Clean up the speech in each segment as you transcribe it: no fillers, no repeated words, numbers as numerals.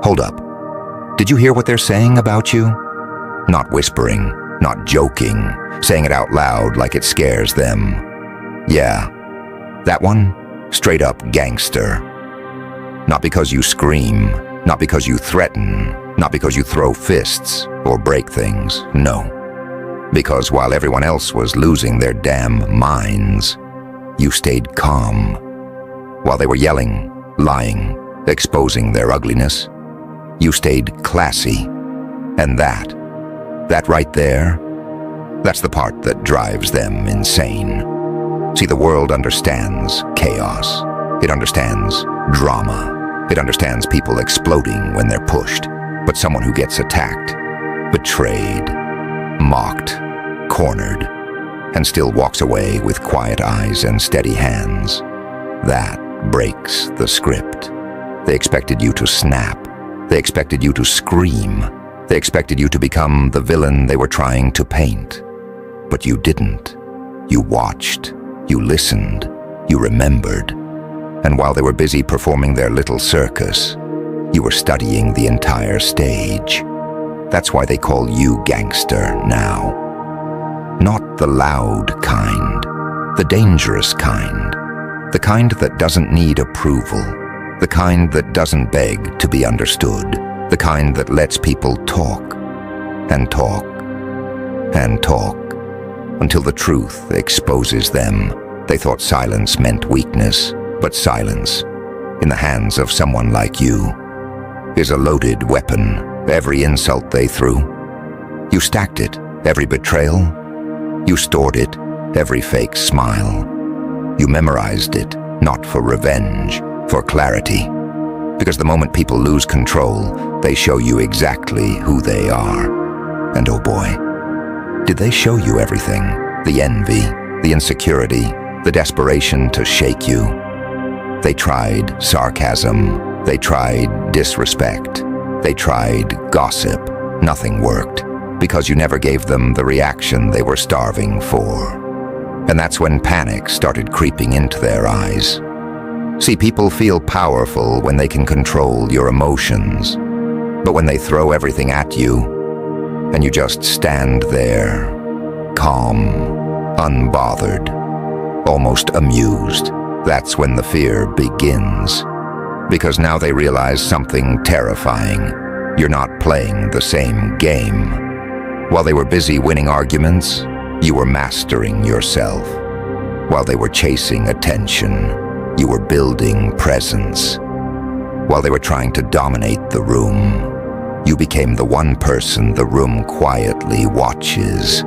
Hold up. Did you hear what they're saying about you? Not whispering, not joking, saying it out loud like it scares them. Yeah, that one, straight up gangster. Not because you scream, not because you threaten, not because you throw fists or break things, no. Because while everyone else was losing their damn minds, you stayed calm. While they were yelling, lying, exposing their ugliness, you stayed classy. And that right there, that's the part that drives them insane. See, the world understands chaos. It understands drama. It understands people exploding when they're pushed. But someone who gets attacked, betrayed, mocked, cornered, and still walks away with quiet eyes and steady hands, that breaks the script. They expected you to snap. They expected you to scream. They expected you to become the villain they were trying to paint. But you didn't. You watched. You listened. You remembered. And while they were busy performing their little circus, you were studying the entire stage. That's why they call you gangster now. Not the loud kind, the dangerous kind, the kind that doesn't need approval, the kind that doesn't beg to be understood, the kind that lets people talk and talk and talk until the truth exposes them. They thought silence meant weakness, but silence, in the hands of someone like you, is a loaded weapon. Every insult they threw, you stacked it. Every betrayal, you stored it. Every fake smile, you memorized it, not for revenge, for clarity. Because the moment people lose control, they show you exactly who they are. And oh boy, did they show you everything? The envy, the insecurity, the desperation to shake you. They tried sarcasm, they tried disrespect, they tried gossip. Nothing worked, because you never gave them the reaction they were starving for. And that's when panic started creeping into their eyes. See, people feel powerful when they can control your emotions. But when they throw everything at you, and you just stand there, calm, unbothered, almost amused, that's when the fear begins. Because now they realize something terrifying. You're not playing the same game. While they were busy winning arguments, you were mastering yourself. While they were chasing attention, you were building presence. While they were trying to dominate the room, you became the one person the room quietly watches.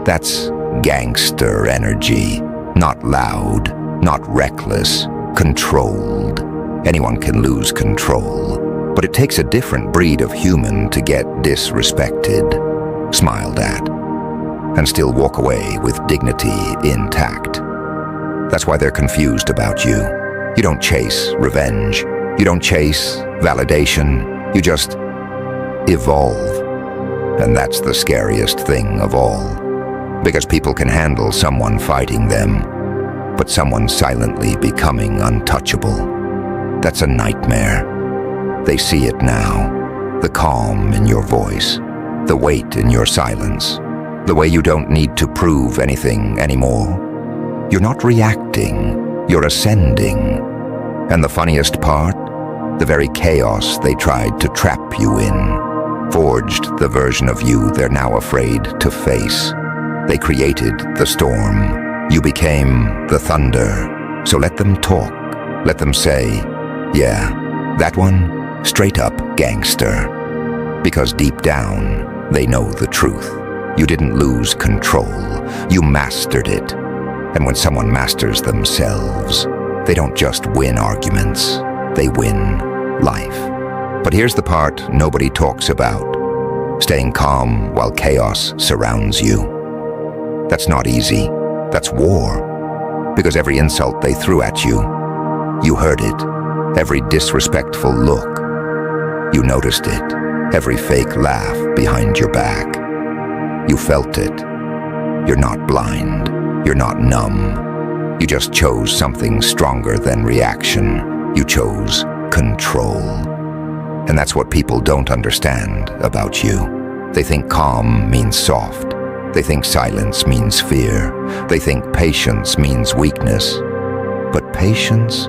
That's gangster energy. Not loud, not reckless, controlled. Anyone can lose control. But it takes a different breed of human to get disrespected, smiled at, and still walk away with dignity intact. That's why they're confused about you. You don't chase revenge. You don't chase validation. You just evolve. And that's the scariest thing of all. Because people can handle someone fighting them, but someone silently becoming untouchable. That's a nightmare. They see it now. The calm in your voice, the weight in your silence, the way you don't need to prove anything anymore. You're not reacting, you're ascending. And the funniest part, the very chaos they tried to trap you in, forged the version of you they're now afraid to face. They created the storm. You became the thunder. So let them talk. Let them say, yeah, that one, straight up gangster. Because deep down, they know the truth. You didn't lose control. You mastered it. And when someone masters themselves, they don't just win arguments. They win life. But here's the part nobody talks about. Staying calm while chaos surrounds you. That's not easy. That's war. Because every insult they threw at you, you heard it. Every disrespectful look, you noticed it. Every fake laugh behind your back, you felt it. You're not blind. You're not numb. You just chose something stronger than reaction. You chose control. And that's what people don't understand about you. They think calm means soft. They think silence means fear. They think patience means weakness. But patience,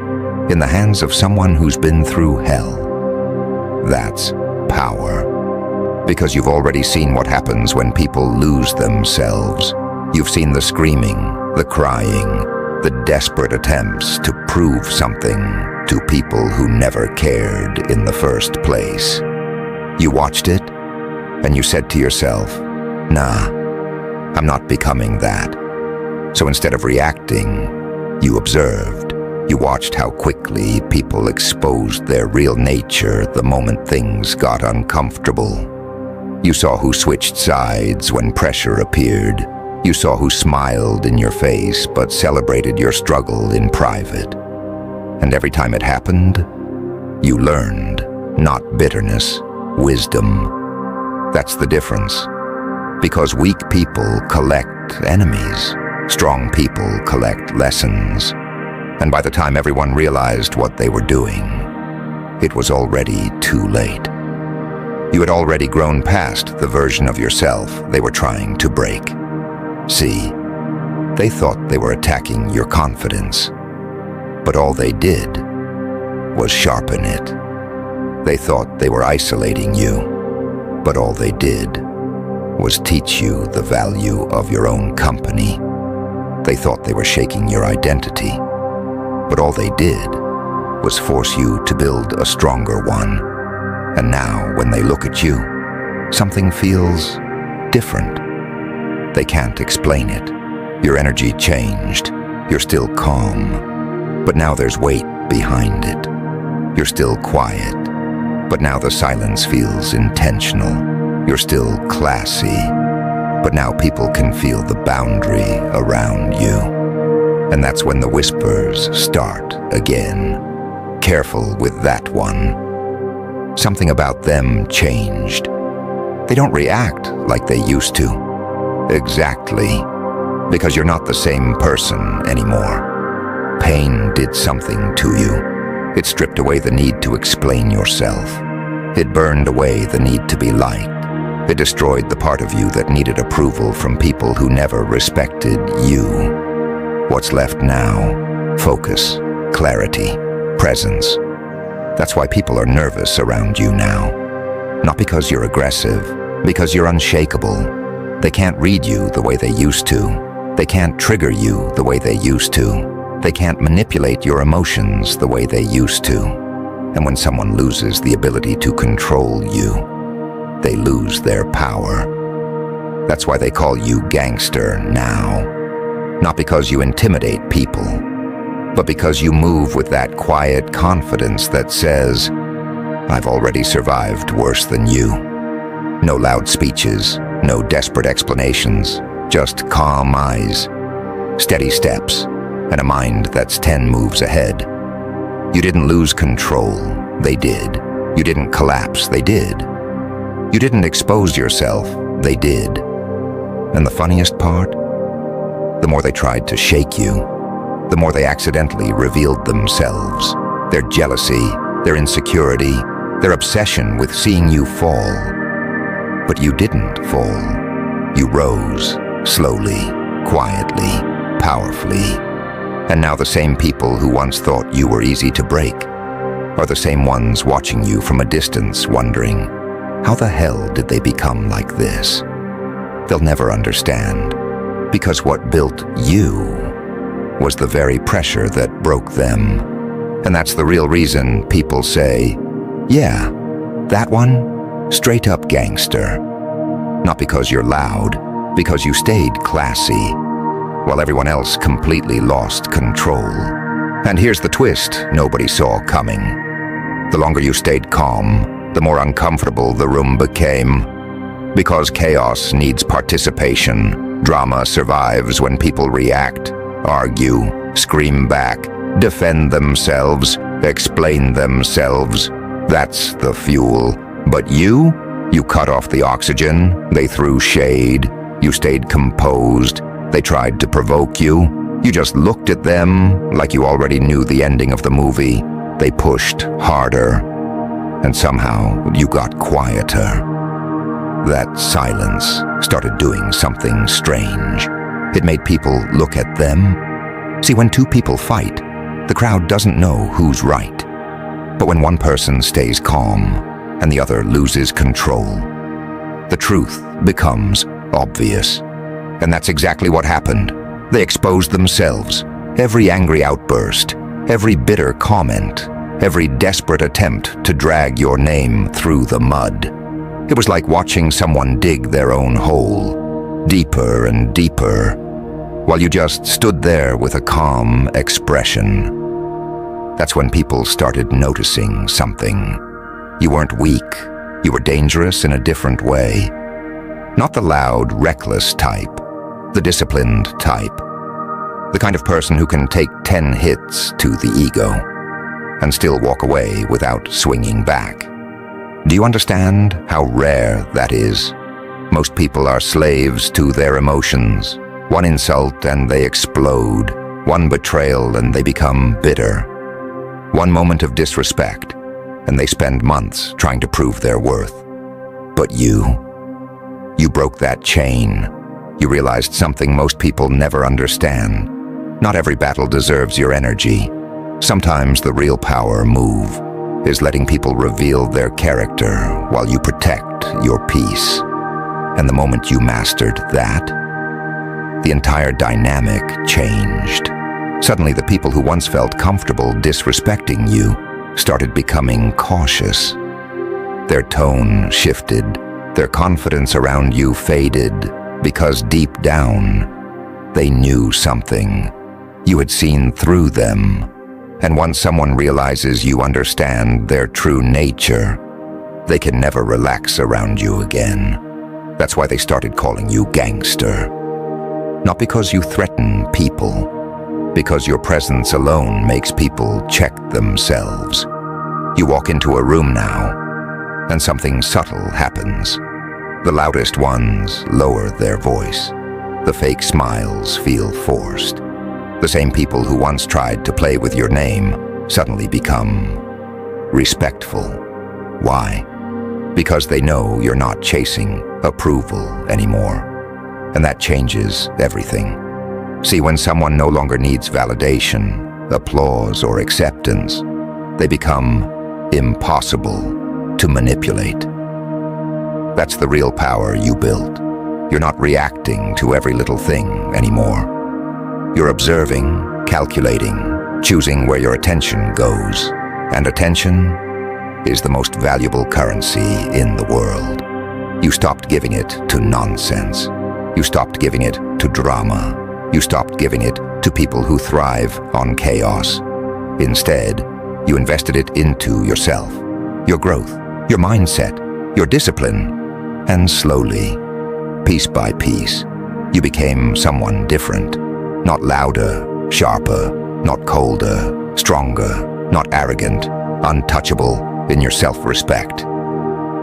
in the hands of someone who's been through hell, that's power. Because you've already seen what happens when people lose themselves. You've seen the screaming, the crying, the desperate attempts to prove something to people who never cared in the first place. You watched it, and you said to yourself, "Nah, I'm not becoming that." So instead of reacting, you observed. You watched how quickly people exposed their real nature the moment things got uncomfortable. You saw who switched sides when pressure appeared. You saw who smiled in your face but celebrated your struggle in private. And every time it happened, you learned, not bitterness, wisdom. That's the difference. Because weak people collect enemies, strong people collect lessons. And by the time everyone realized what they were doing, it was already too late. You had already grown past the version of yourself they were trying to break. See, they thought they were attacking your confidence, but all they did was sharpen it. They thought they were isolating you, but all they did was teach you the value of your own company. They thought they were shaking your identity, but all they did was force you to build a stronger one. And now, when they look at you, something feels different. They can't explain it. Your energy changed. You're still calm, but now there's weight behind it. You're still quiet, but now the silence feels intentional. You're still classy, but now people can feel the boundary around you. And that's when the whispers start again. Careful with that one. Something about them changed. They don't react like they used to. Exactly. Because you're not the same person anymore. Pain did something to you. It stripped away the need to explain yourself. It burned away the need to be liked. It destroyed the part of you that needed approval from people who never respected you. What's left now? Focus, clarity, presence. That's why people are nervous around you now. Not because you're aggressive, because you're unshakable. They can't read you the way they used to. They can't trigger you the way they used to. They can't manipulate your emotions the way they used to. And when someone loses the ability to control you, they lose their power. That's why they call you gangster now. Not because you intimidate people, but because you move with that quiet confidence that says, "I've already survived worse than you." No loud speeches, no desperate explanations, just calm eyes, steady steps, and a mind that's 10 moves ahead. You didn't lose control, they did. You didn't collapse, they did. You didn't expose yourself, they did. And the funniest part? The more they tried to shake you, the more they accidentally revealed themselves. Their jealousy, their insecurity, their obsession with seeing you fall. But you didn't fall. You rose, slowly, quietly, powerfully. And now the same people who once thought you were easy to break are the same ones watching you from a distance, wondering, how the hell did they become like this? They'll never understand, because what built you was the very pressure that broke them. And that's the real reason people say, "Yeah, that one, straight up gangster." Not because you're loud, because you stayed classy, while everyone else completely lost control. And here's the twist nobody saw coming. The longer you stayed calm, the more uncomfortable the room became. Because chaos needs participation, drama survives when people react, argue, scream back, defend themselves, explain themselves. That's the fuel. But you cut off the oxygen, they threw shade, you stayed composed, they tried to provoke you, you just looked at them like you already knew the ending of the movie, they pushed harder. and somehow you got quieter. That silence started doing something strange. It made people look at them. See, when two people fight, the crowd doesn't know who's right. But when one person stays calm and the other loses control, the truth becomes obvious. And that's exactly what happened. They exposed themselves. Every angry outburst, every bitter comment, every desperate attempt to drag your name through the mud. It was like watching someone dig their own hole, deeper and deeper, while you just stood there with a calm expression. That's when people started noticing something. You weren't weak. You were dangerous in a different way. Not the loud, reckless type, the disciplined type. The kind of person who can take 10 hits to the ego and still walk away without swinging back. Do you understand how rare that is? Most people are slaves to their emotions. One insult and they explode. One betrayal and they become bitter. One moment of disrespect and they spend months trying to prove their worth. But you broke that chain. You realized something most people never understand. Not every battle deserves your energy. Sometimes the real power move is letting people reveal their character while you protect your peace. And the moment you mastered that, the entire dynamic changed. Suddenly, the people who once felt comfortable disrespecting you started becoming cautious. Their tone shifted, their confidence around you faded, because deep down, they knew something. You had seen through them. And once someone realizes you understand their true nature, they can never relax around you again. That's why they started calling you gangster. Not because you threaten people, because your presence alone makes people check themselves. You walk into a room now, and something subtle happens. The loudest ones lower their voice. The fake smiles feel forced. The same people who once tried to play with your name suddenly become respectful. Why? Because they know you're not chasing approval anymore. And that changes everything. See, when someone no longer needs validation, applause, or acceptance, they become impossible to manipulate. That's the real power you built. You're not reacting to every little thing anymore. You're observing, calculating, choosing where your attention goes. And attention is the most valuable currency in the world. You stopped giving it to nonsense. You stopped giving it to drama. You stopped giving it to people who thrive on chaos. Instead, you invested it into yourself, your growth, your mindset, your discipline, and slowly, piece by piece, you became someone different. Not louder, sharper, not colder, stronger, not arrogant, untouchable in your self-respect.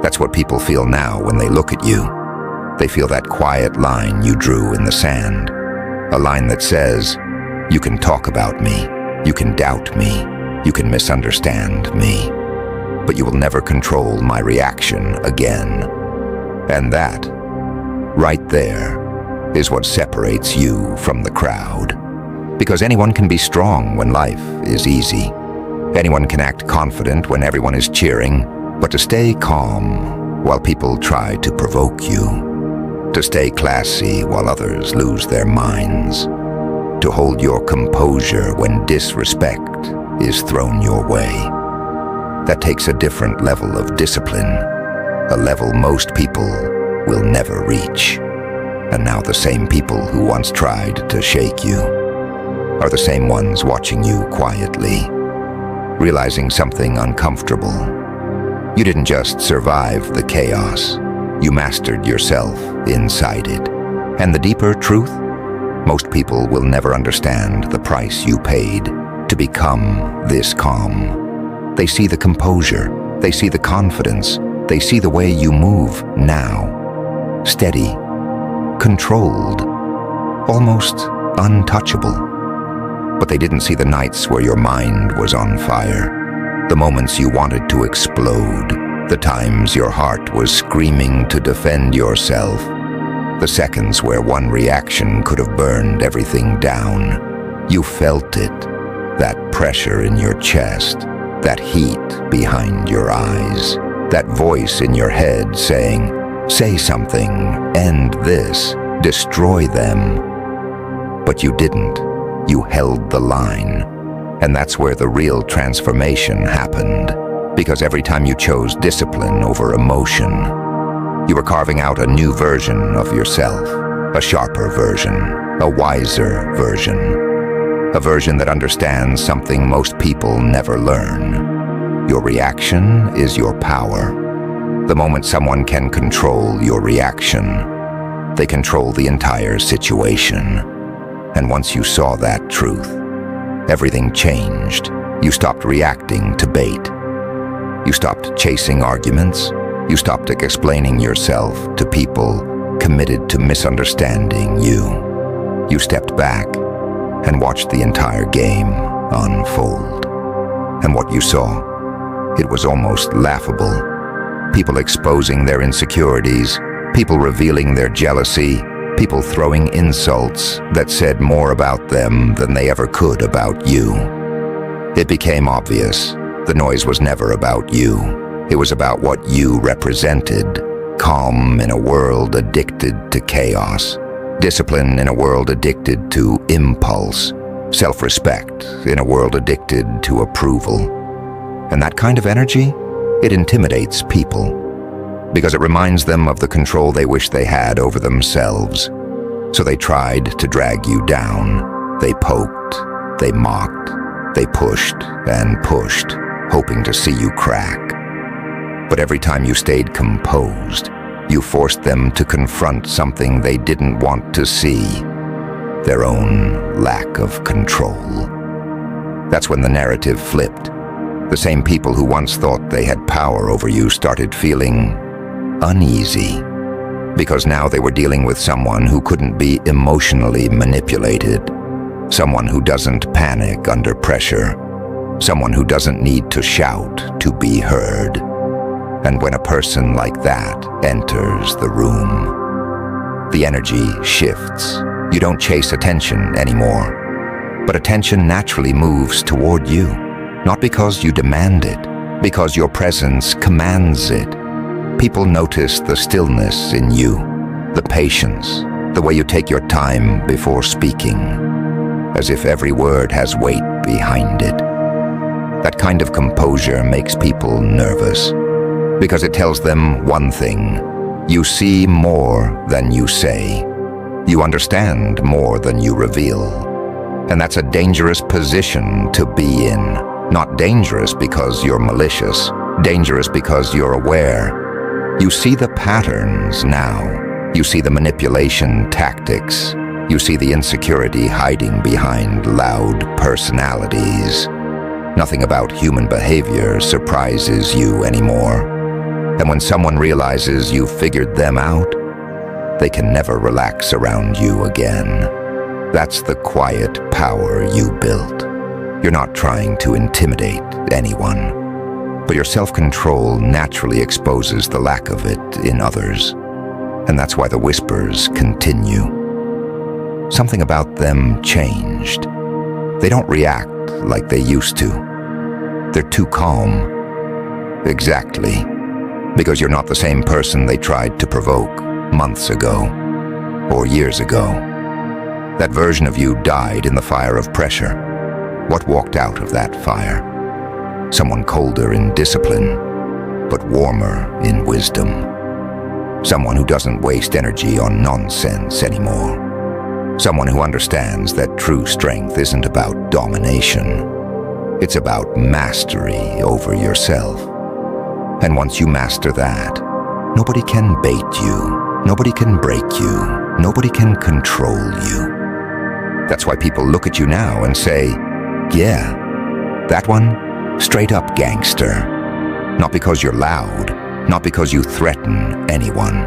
That's what people feel now when they look at you. They feel that quiet line you drew in the sand. A line that says, you can talk about me, you can doubt me, you can misunderstand me, but you will never control my reaction again. And that, right there, is what separates you from the crowd. Because anyone can be strong when life is easy. Anyone can act confident when everyone is cheering, but to stay calm while people try to provoke you, to stay classy while others lose their minds, to hold your composure when disrespect is thrown your way. That takes a different level of discipline, a level most people will never reach. And now the same people who once tried to shake you are the same ones watching you quietly, realizing something uncomfortable. You didn't just survive the chaos, you mastered yourself inside it. And the deeper truth? Most people will never understand the price you paid to become this calm. They see the composure, they see the confidence, they see the way you move now. Steady, controlled, almost untouchable. But they didn't see the nights where your mind was on fire, The moments you wanted to explode. The times your heart was screaming to defend yourself. The seconds where one reaction could have burned everything down. You felt it. That pressure in your chest. That heat behind your eyes. That voice in your head saying, "Say something, end this, destroy them." But you didn't. You held the line. And that's where the real transformation happened. Because every time you chose discipline over emotion, you were carving out a new version of yourself. A sharper version. A wiser version. A version that understands something most people never learn. Your reaction is your power. The moment someone can control your reaction, they control the entire situation. And once you saw that truth, everything changed. You stopped reacting to bait. You stopped chasing arguments. You stopped explaining yourself to people committed to misunderstanding you. You stepped back and watched the entire game unfold. And what you saw, it was almost laughable. People exposing their insecurities, people revealing their jealousy, people throwing insults that said more about them than they ever could about you. It became obvious. The noise was never about you. It was about what you represented. Calm in a world addicted to chaos. Discipline in a world addicted to impulse. Self-respect in a world addicted to approval. And that kind of energy, it intimidates people. Because it reminds them of the control they wish they had over themselves. So they tried to drag you down. They poked, they mocked, they pushed and pushed, hoping to see you crack. But every time you stayed composed, you forced them to confront something they didn't want to see, their own lack of control. That's when the narrative flipped. The same people who once thought they had power over you started feeling uneasy, because now they were dealing with someone who couldn't be emotionally manipulated, someone who doesn't panic under pressure, someone who doesn't need to shout to be heard. And when a person like that enters the room, the energy shifts. You don't chase attention anymore, but attention naturally moves toward you, not because you demand it, because your presence commands it. People notice the stillness in you, the patience, the way you take your time before speaking, as if every word has weight behind it. That kind of composure makes people nervous, because it tells them one thing: you see more than you say. You understand more than you reveal. And that's a dangerous position to be in. Not dangerous because you're malicious, dangerous because you're aware. You see the patterns now. You see the manipulation tactics. You see the insecurity hiding behind loud personalities. Nothing about human behavior surprises you anymore. And when someone realizes you've figured them out, they can never relax around you again. That's the quiet power you built. You're not trying to intimidate anyone. But your self-control naturally exposes the lack of it in others. And that's why the whispers continue. Something about them changed. They don't react like they used to. They're too calm. Exactly. Because you're not the same person they tried to provoke months ago or years ago. That version of you died in the fire of pressure. What walked out of that fire? Someone colder in discipline, but warmer in wisdom. Someone who doesn't waste energy on nonsense anymore. Someone who understands that true strength isn't about domination. It's about mastery over yourself. And once you master that, nobody can bait you, nobody can break you, nobody can control you. That's why people look at you now and say, yeah, that one, straight up gangster. Not because you're loud, not because you threaten anyone,